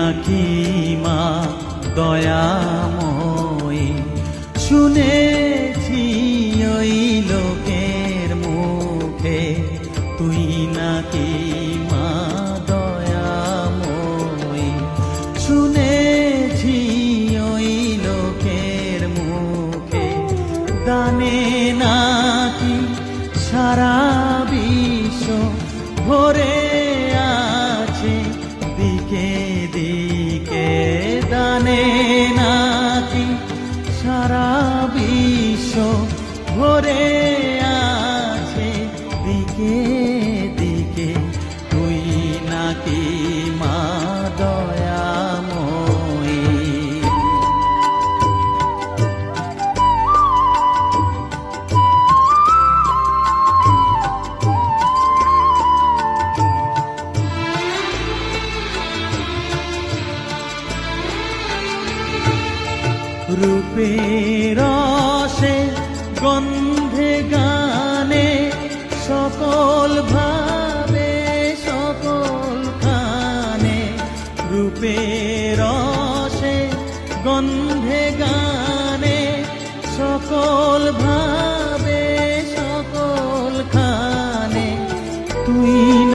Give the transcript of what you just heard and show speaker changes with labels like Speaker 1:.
Speaker 1: নাকি মা দয়াময়ী, শুনেছি ওই লোকের মুখে তুই নাকি মা দয়াময়ী, শুনেছি ওই লোকের মুখে দানে নাকি সারা বিশ্ব ভরে আছে দিকে দিকে, দানে নাকি সারা বিশ্ব ভরে আছে দিকে দিকে, তুই নাকি মা দয়াময়ী। রূপে রসে গন্ধে গানে সকল ভাবে সকল খানে, রূপে